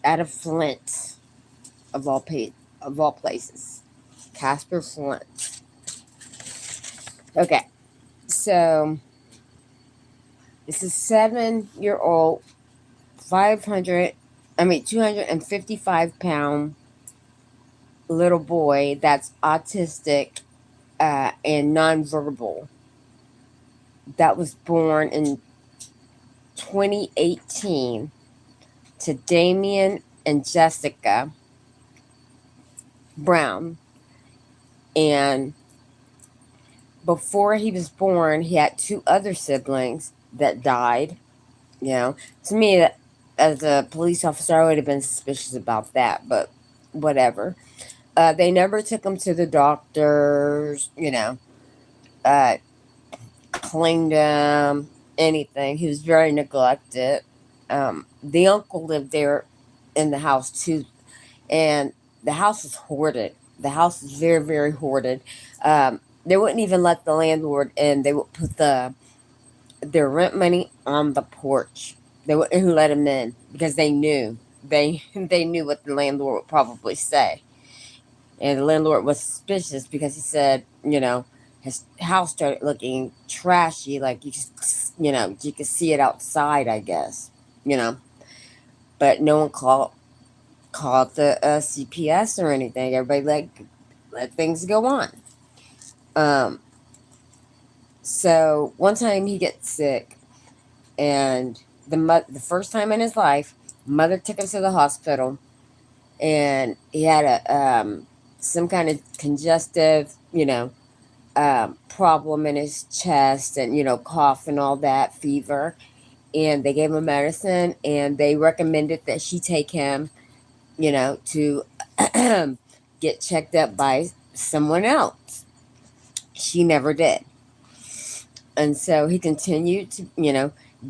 out of Flint, of all places. Casper Flint. Okay, so this is 7 year old, 255 pound little boy that's autistic and nonverbal that was born in 2018 to Damien and Jessica Brown. And before he was born, he had two other siblings that died. You know, to me, as a police officer, I would have been suspicious about that, but whatever. They never took him to the doctors, uh, cleaned him, anything. He was very neglected. The uncle lived there in the house too, and the house was hoarded. The house is very, very hoarded. They wouldn't even let the landlord in. They would put their rent money on the porch. They wouldn't let him in because they knew what the landlord would probably say, and the landlord was suspicious because he said, his house started looking trashy, like you could see it outside, I guess, you know, but no one called the CPS or anything. Everybody let things go on. Um, so one time he gets sick, and the first time in his life, mother took him to the hospital, and he had some kind of congestive, problem in his chest, and cough and all that, fever, and they gave him medicine, and they recommended that she take him, to get checked up by someone else. She never did. And so he continued to,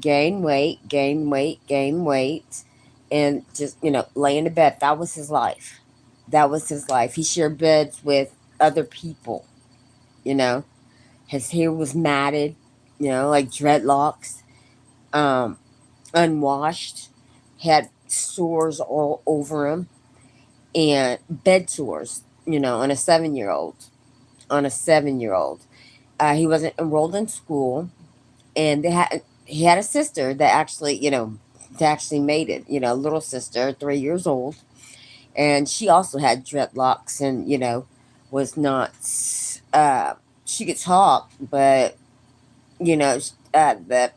gain weight, gain weight, gain weight, and just, lay in the bed. That was his life. That was his life. He shared beds with other people, you know. His hair was matted, like dreadlocks, um, unwashed, had sores all over him, and bed sores, on a 7 year old. On a 7 year old. He wasn't enrolled in school, and he had a sister that actually, that actually made it, little sister, 3 years old, and she also had dreadlocks, and was not. Uh, she could talk, but you know, the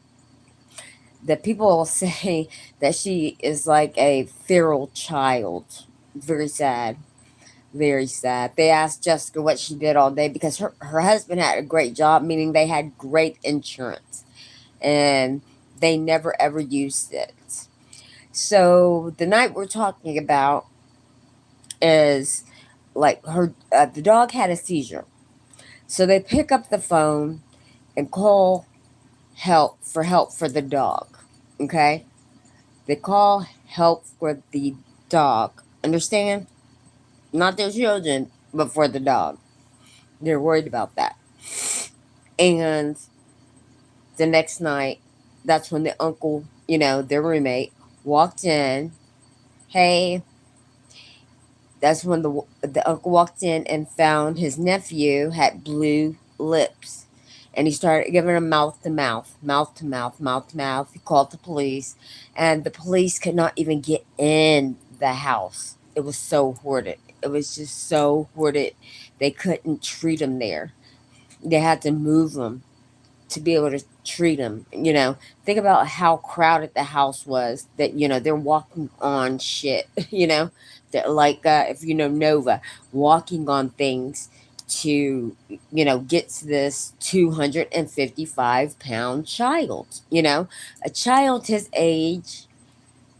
people say that she is like a feral child. Very sad. Very sad. They asked Jessica what she did all day because her husband had a great job, meaning they had great insurance, and they never ever used it. So the night we're talking about is like the dog had a seizure. So they pick up the phone and call help for the dog. Okay? They call help for the dog. Understand? Not their children, but for the dog. They're worried about that. And the next night, that's when the uncle, their roommate, walked in. Hey, that's when the uncle walked in and found his nephew had blue lips. And he started giving him mouth to mouth, mouth to mouth, mouth to mouth. He called the police, and the police could not even get in the house. It was so hoarded. It was just so hoarded. They couldn't treat him there. They had to move him to be able to treat him. Think about how crowded the house was. That they're walking on shit. That like if Nova, walking on things to get to this 255-pound child. A child his age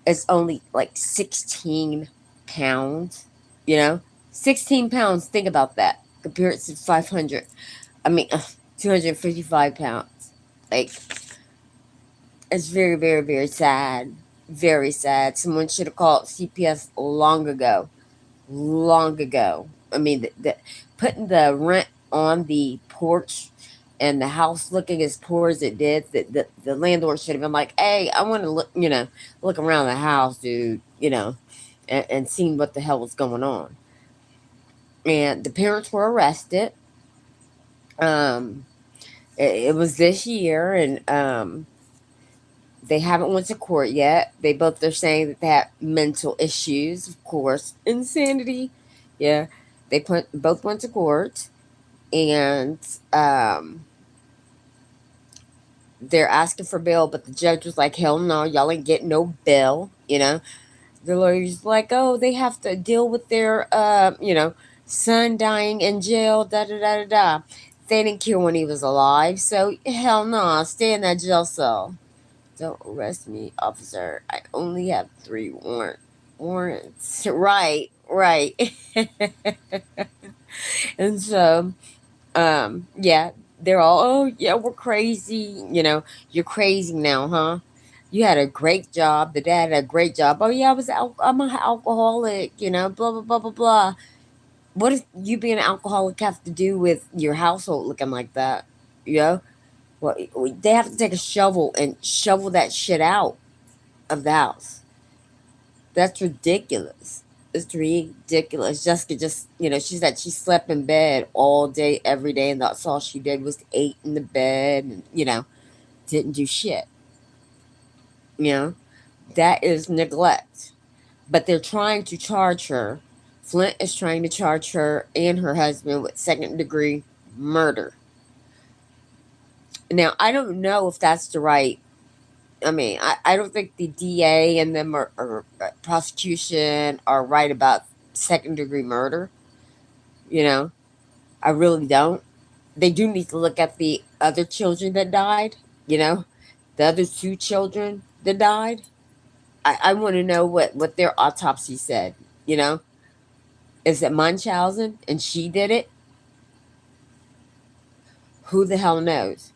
is only like 16 pounds. You know, 16 pounds. Think about that compared to 500. I mean, 255 pounds. Like, it's very, very, very sad. Very sad. Someone should have called CPS long ago. Long ago. I mean, putting the rent on the porch and the house looking as poor as it did, the landlord should have been like, "Hey, I want to look, look around the house, dude, and seeing what the hell was going on." And the parents were arrested. Um, it was this year, and they haven't went to court yet. They both are saying that they have mental issues, of course, insanity. Yeah, they both went to court, and they're asking for bail, but the judge was like, "Hell no, y'all ain't getting no bail." The lawyer's like, "Oh, they have to deal with their son dying in jail. Da da da da da. They didn't kill when he was alive, so hell no, stay in that jail cell." "Don't arrest me, officer. I only have three warrants." Right, right. And so, yeah, they're all, "Oh, yeah, we're crazy. You're crazy now, huh? You had a great job. The dad had a great job. Oh, yeah, I'm an alcoholic, blah, blah, blah, blah, blah." What does you being an alcoholic have to do with your household looking like that? You know? Well, they have to take a shovel and shovel that shit out of the house. That's ridiculous. It's ridiculous. Jessica just, she said she slept in bed all day, every day, and that's all she did was ate in the bed and, didn't do shit. You know, that is neglect. But they're trying to charge her. Flint is trying to charge her and her husband with second-degree murder. Now, I don't know if that's the right. I mean, I don't think the DA and them or prosecution are right about second-degree murder. You know, I really don't. They do need to look at the other children that died. You know, the other two children that died. I want to know what their autopsy said. You know, is it Munchausen and she did it? Who the hell knows?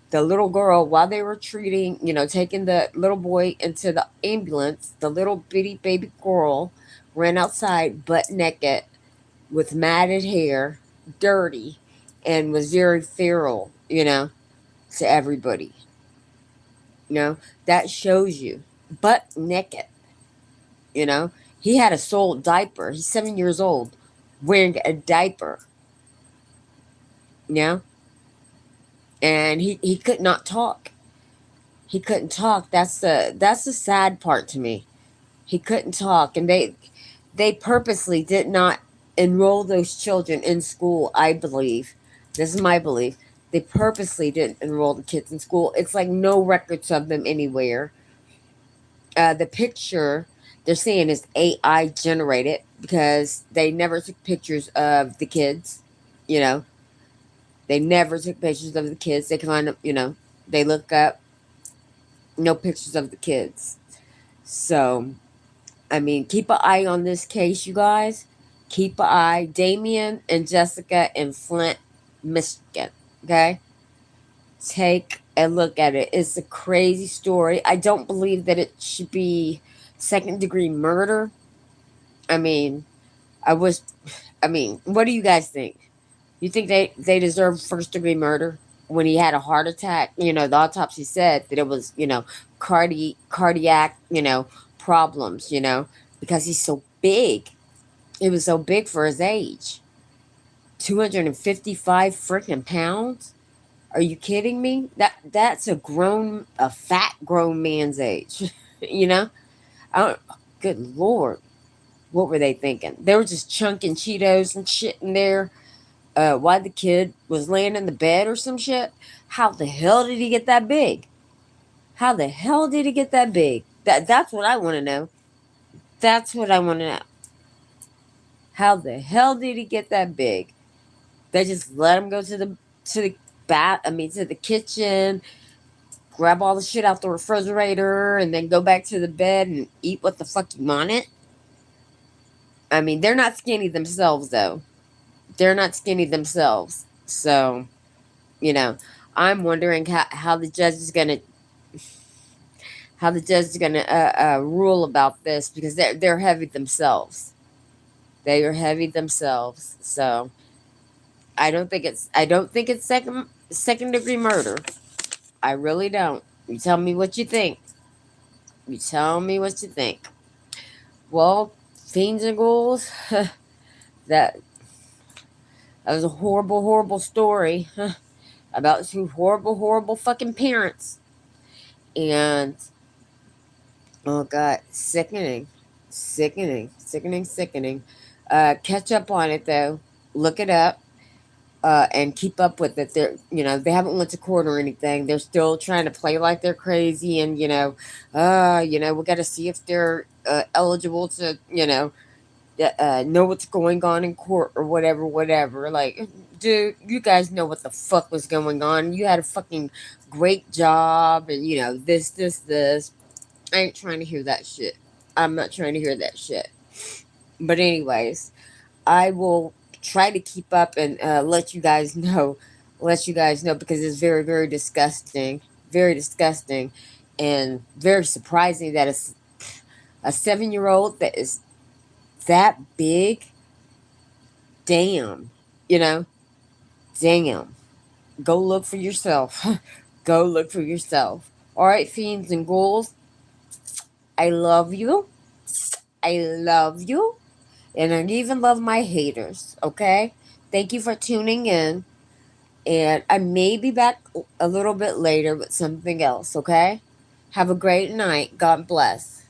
The little girl, while they were treating, taking the little boy into the ambulance, the little bitty baby girl ran outside butt naked with matted hair, dirty, and was very feral, to everybody. You know, that shows you. Butt naked, you know. He had a soiled diaper. He's 7 years old, wearing a diaper, you know, and he could not talk. He couldn't talk. That's the sad part to me. He couldn't talk, and they purposely did not enroll those children in school. I believe this is my belief. They purposely didn't enroll the kids in school. It's like no records of them anywhere. The picture they're seeing is AI generated because they never took pictures of the kids. You know, they never took pictures of the kids. They kind of, they look up, no pictures of the kids. So, I mean, keep an eye on this case, you guys. Keep an eye. Damien and Jessica in Flint, Michigan. Okay? Take a look at it. It's a crazy story. I don't believe that it should be second-degree murder. I mean, I was. I mean, what do you guys think? You think they deserve first-degree murder? When he had a heart attack, the autopsy said that it was, cardiac, problems, because he's so big. It was so big for his age. 255 freaking pounds? Are you kidding me? That's a fat grown man's age. you know? I don't Good lord. What were they thinking? They were just chunking Cheetos and shit in there. Why the kid was laying in the bed or some shit? How the hell did he get that big? How the hell did he get that big? That's what I want to know. That's what I want to know. How the hell did he get that big? They just let him go to the to the kitchen, grab all the shit out the refrigerator, and then go back to the bed and eat what the fuck you wanted. I mean, they're not skinny themselves though. They're not skinny themselves. So, you know, I'm wondering how the judge is gonna rule about this because they're heavy themselves. They are heavy themselves. So I don't think it's second degree murder. I really don't. You tell me what you think. You tell me what you think. Well, Fiends and Ghouls, that, that was a horrible, horrible story about two horrible, horrible fucking parents. And, oh God, sickening. Sickening. Sickening, sickening. Catch up on it, though. Look it up. And keep up with it. They're, they haven't went to court or anything. They're still trying to play like they're crazy, and we got to see if they're eligible to, know what's going on in court or whatever, whatever. Like, dude, you guys know what the fuck was going on. You had a fucking great job, and this. I ain't trying to hear that shit. I'm not trying to hear that shit. But anyways, I will try to keep up and let you guys know because it's very disgusting, and very surprising that a 7-year-old that is that big. Damn, you know, damn. Go look for yourself. Go look for yourself. All right, fiends and ghouls. I love you. I love you. And I even love my haters, okay? Thank you for tuning in. And I may be back a little bit later with something else, okay? Have a great night. God bless.